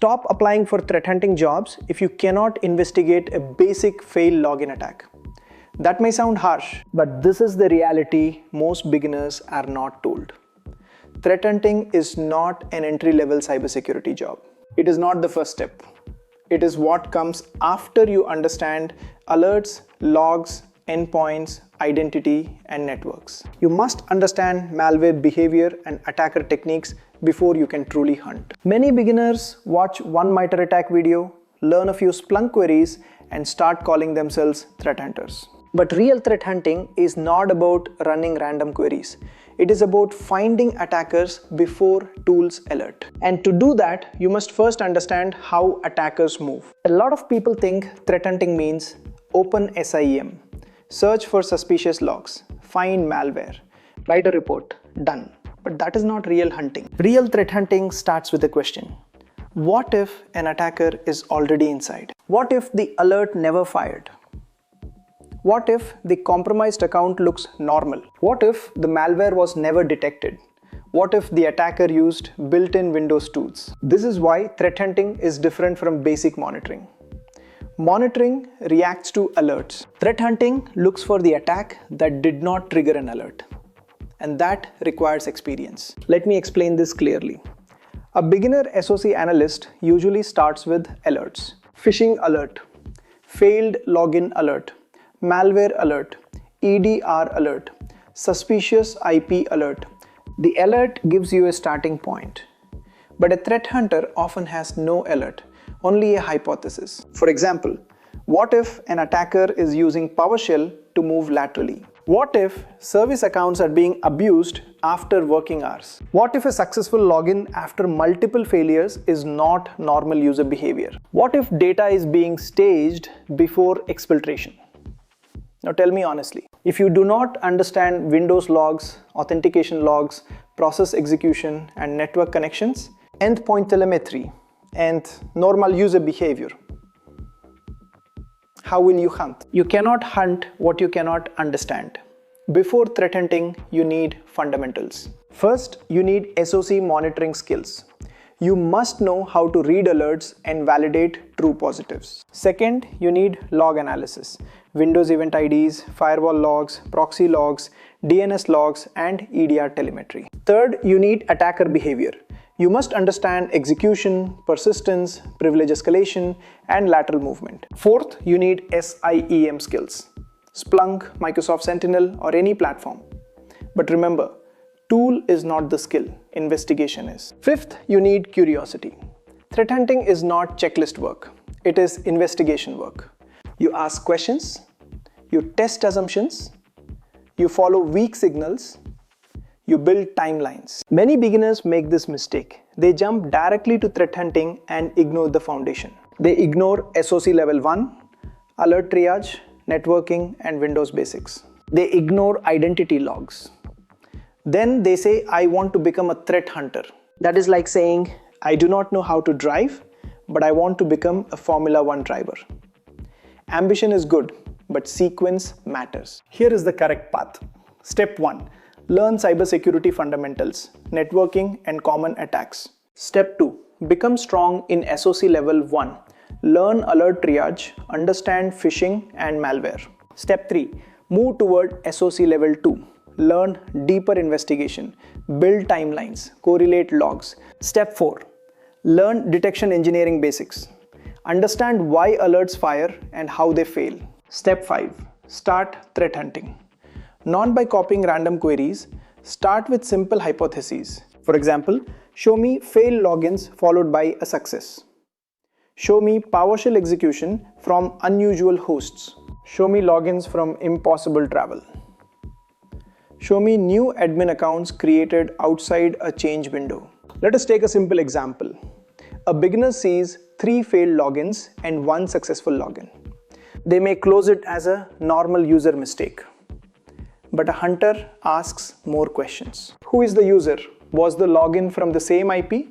Stop applying for threat hunting jobs if you cannot investigate a basic fail login attack. That may sound harsh, but this is the reality most beginners are not told. Threat hunting is not an entry-level cybersecurity job. It is not the first step. It is what comes after you understand alerts, logs, endpoints, identity, and networks. You must understand malware behavior and attacker techniques before you can truly hunt. Many beginners watch one MITRE ATT&CK video, learn a few Splunk queries, and start calling themselves threat hunters. But real threat hunting is not about running random queries. It is about finding attackers before tools alert. And to do that, you must first understand how attackers move. A lot of people think threat hunting means open SIEM, search for suspicious logs, find malware, write a report, done. But that is not real hunting. Real threat hunting starts with a question. What if an attacker is already inside? What if the alert never fired? What if the compromised account looks normal? What if the malware was never detected? What if the attacker used built-in Windows tools? This is why threat hunting is different from basic monitoring. Monitoring reacts to alerts. Threat hunting looks for the attack that did not trigger an alert. And that requires experience. Let me explain this clearly. A beginner SOC analyst usually starts with alerts. Phishing alert, failed login alert, malware alert, EDR alert, suspicious IP alert. The alert gives you a starting point. But a threat hunter often has no alert, only a hypothesis. For example, what if an attacker is using PowerShell to move laterally? What if service accounts are being abused after working hours? What if a successful login after multiple failures is not normal user behavior? What if data is being staged before exfiltration? Now tell me honestly, if you do not understand Windows logs, authentication logs, process execution, and network connections, endpoint telemetry, and normal user behavior, how will you hunt? You cannot hunt what you cannot understand. Before threat hunting, you need fundamentals. First, you need SOC monitoring skills. You must know how to read alerts and validate true positives. Second, you need log analysis. Windows event IDs, firewall logs, proxy logs, DNS logs, and EDR telemetry. Third, you need attacker behavior. You must understand execution, persistence, privilege escalation, and lateral movement. Fourth, you need SIEM skills. Splunk, Microsoft Sentinel, or any platform. But remember, tool is not the skill, investigation is. Fifth, you need curiosity. Threat hunting is not checklist work. It is investigation work. You ask questions, you test assumptions, you follow weak signals, you build timelines. Many beginners make this mistake. They jump directly to threat hunting and ignore the foundation. They ignore SOC Level 1, alert triage, networking, and Windows basics. They ignore identity logs. Then they say, I want to become a threat hunter. That is like saying, I do not know how to drive, but I want to become a Formula 1 driver. Ambition is good, but sequence matters. Here is the correct path. Step 1. Learn cybersecurity fundamentals, networking, and common attacks. Step 2. Become strong in SOC Level 1. Learn alert triage, understand phishing and malware. Step 3. Move toward SOC Level 2. Learn deeper investigation, build timelines, correlate logs. Step 4. Learn detection engineering basics. Understand why alerts fire and how they fail. Step 5. Start threat hunting. Not by copying random queries, start with simple hypotheses. For example, show me failed logins followed by a success. Show me PowerShell execution from unusual hosts. Show me logins from impossible travel. Show me new admin accounts created outside a change window. Let us take a simple example. A beginner sees 3 failed logins and 1 successful login. They may close it as a normal user mistake. But a hunter asks more questions. Who is the user? Was the login from the same IP?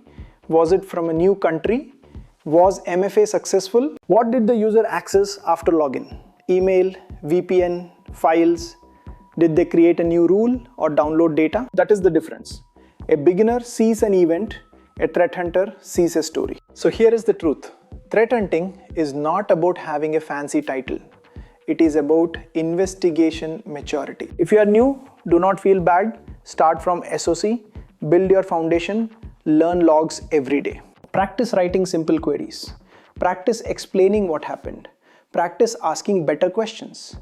Was it from a new country? Was MFA successful? What did the user access after login? Email, VPN, files? Did they create a new rule or download data? That is the difference. A beginner sees an event, a threat hunter sees a story. So here is the truth. Threat hunting is not about having a fancy title. It is about investigation maturity. If you are new, do not feel bad. Start from SOC, build your foundation, learn logs every day. Practice writing simple queries. Practice explaining what happened. Practice asking better questions.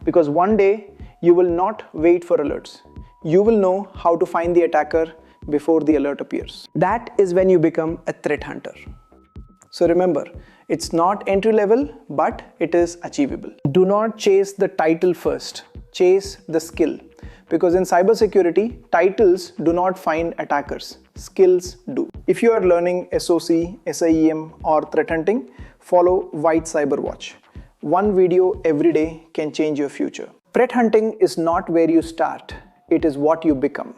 Because one day, you will not wait for alerts. You will know how to find the attacker before the alert appears. That is when you become a threat hunter. So remember, it's not entry level, but it is achievable. Do not chase the title first, chase the skill. Because in cybersecurity, titles do not find attackers, skills do. If you are learning SOC, SIEM or threat hunting, follow White Cyber Watch. One video every day can change your future. Threat hunting is not where you start, it is what you become.